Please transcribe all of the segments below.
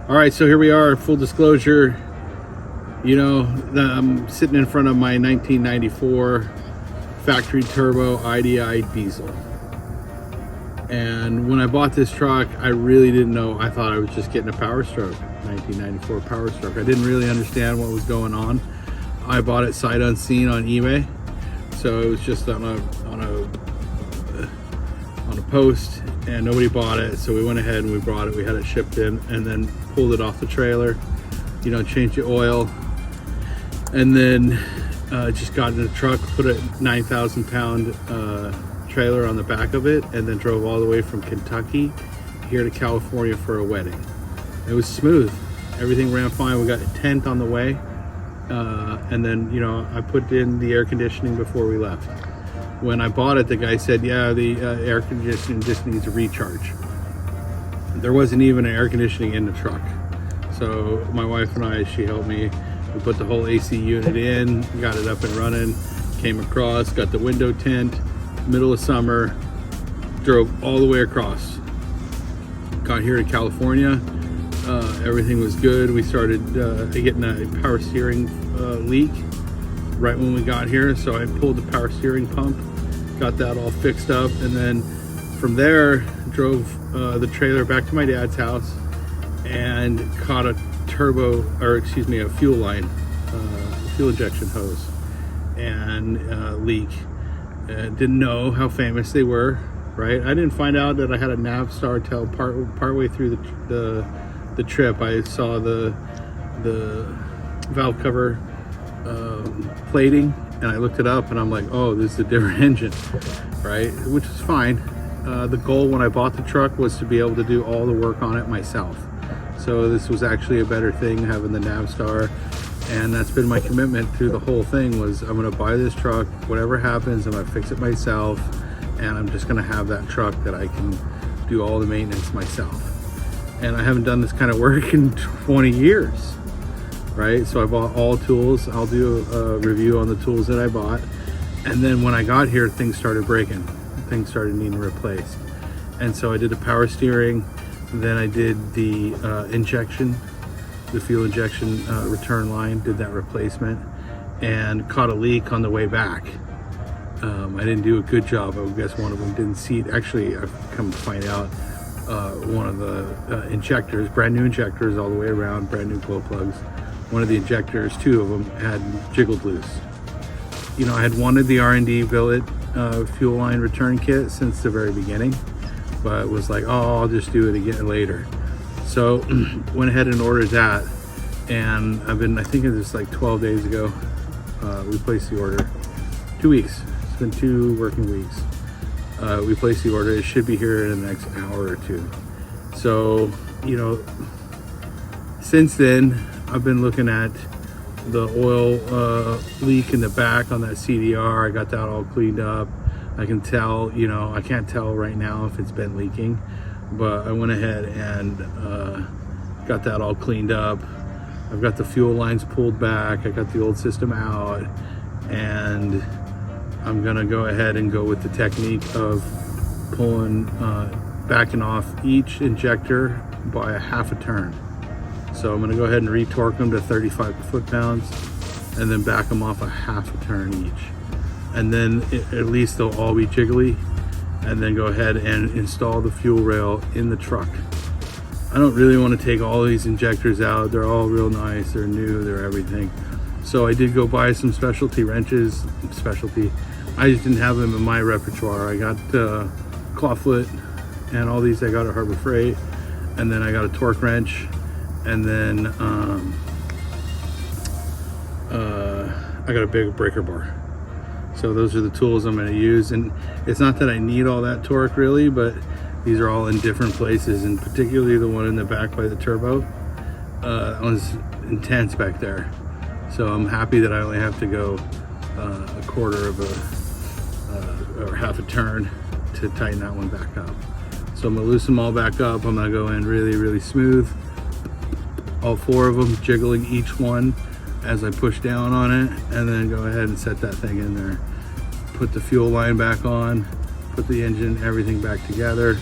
All right, so here we are, full disclosure. You know, I'm sitting in front of my 1994 factory turbo IDI diesel. And when I bought this truck, I really didn't know. I thought I was just getting a Power Stroke, 1994 Power Stroke. I didn't really understand what was going on. I bought it sight unseen on eBay. So it was just on a post, and nobody bought it. So we went ahead and we brought it. We had it shipped in, and then pulled it off the trailer. You know, changed the oil, and then just got in the truck, put a 9,000 pound trailer on the back of it, and then drove all the way from Kentucky here to California for a wedding. It was smooth. Everything ran fine. We got a tent on the way. And then, you know, I put in the air conditioning before we left. When I bought it, the guy said, yeah, the air conditioning just needs a recharge. There wasn't even an air conditioning in the truck. So my wife and I, she helped me. We put the whole AC unit in, got it up and running, came across, got the window tint, middle of summer, drove all the way across. Got here to California. Everything was good. We started getting a power steering leak right when we got here. So I pulled the power steering pump, got that all fixed up. And then from there, drove the trailer back to my dad's house and caught a a fuel line, fuel injection hose and leak. Didn't know how famous they were, right? I didn't find out that I had a Navstar till partway through the trip. I saw the valve cover plating, and I looked it up, and I'm like, oh, this is a different engine, right? Which is fine. The goal when I bought the truck was to be able to do all the work on it myself. So this was actually a better thing, having the Navstar, and that's been my commitment through the whole thing. Was I'm going to buy this truck, whatever happens, I'm going to fix it myself, and I'm just going to have that truck that I can do all the maintenance myself. And I haven't done this kind of work in 20 years, right? So I bought all tools. I'll do a review on the tools that I bought. And then when I got here, things started breaking. Things started needing replaced. And so I did the power steering. Then I did the injection, the fuel injection return line, did that replacement, and caught a leak on the way back. I didn't do a good job. I guess one of them didn't seat. Actually, I've come to find out one of the injectors, brand new injectors all the way around, brand new glow plugs. One of the injectors, two of them, had jiggled loose. You know, I had wanted the R&D billet fuel line return kit since the very beginning, but was like, oh, I'll just do it again later. So went ahead and ordered that, and I think it was like 12 days ago, we placed the order. 2 weeks. It's been 2 working weeks. We placed the order. It should be here in the next hour or two. So, you know, since then, I've been looking at the oil leak in the back on that CDR. I got that all cleaned up. I can tell, you know, I can't tell right now if it's been leaking, but I went ahead and got that all cleaned up. I've got the fuel lines pulled back. I got the old system out, and I'm gonna go ahead and go with the technique of pulling, backing off each injector by a half a turn. So I'm gonna go ahead and retorque them to 35 foot-pounds, and then back them off a half a turn each. And then at least they'll all be jiggly, and then go ahead and install the fuel rail in the truck. I don't really want to take all these injectors out. They're all real nice, they're new, they're everything. So I did go buy some specialty wrenches. I just didn't have them in my repertoire. I got clawfoot and all these I got at Harbor Freight, and then I got a torque wrench, and then I got a big breaker bar. So those are the tools I'm going to use, and it's not that I need all that torque really, but these are all in different places, and particularly the one in the back by the turbo. That one's intense back there. So I'm happy that I only have to go a quarter of or half a turn to tighten that one back up. So I'm gonna loosen them all back up. I'm gonna go in really, really smooth. All 4 of them, jiggling each one as I push down on it, and then go ahead and set that thing in there. Put the fuel line back on, put the engine, everything back together,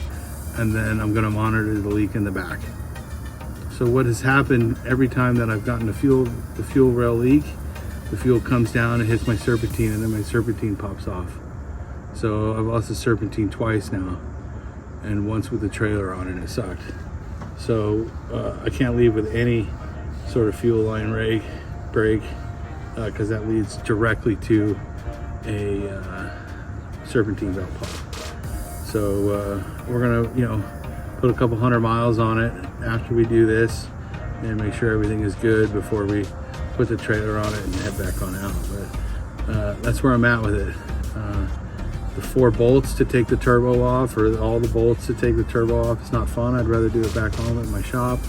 and then I'm gonna monitor the leak in the back. So what has happened every time that I've gotten the fuel rail leak, the fuel comes down and hits my serpentine, and then my serpentine pops off. So I've lost the serpentine twice now, and once with the trailer on it, it sucked. So I can't leave with any sort of fuel line brake because that leads directly to a serpentine belt pop. So we're gonna, put a couple 100 miles on it after we do this and make sure everything is good before we put the trailer on it and head back on out. But that's where I'm at with it. The 4 bolts to take the turbo off, or all the bolts to take the turbo off, it's not fun. I'd rather do it back home at my shop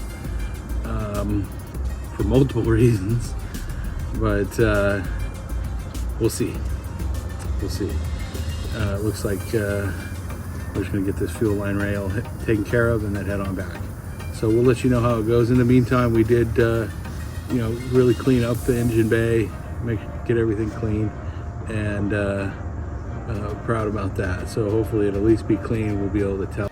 for multiple reasons. But we'll see. Looks like we're just gonna get this fuel line rail taken care of and then head on back. So we'll let you know how it goes. In the meantime, we did really clean up the engine bay, get everything clean, and proud about that. So hopefully it'll at least be clean. We'll be able to tell.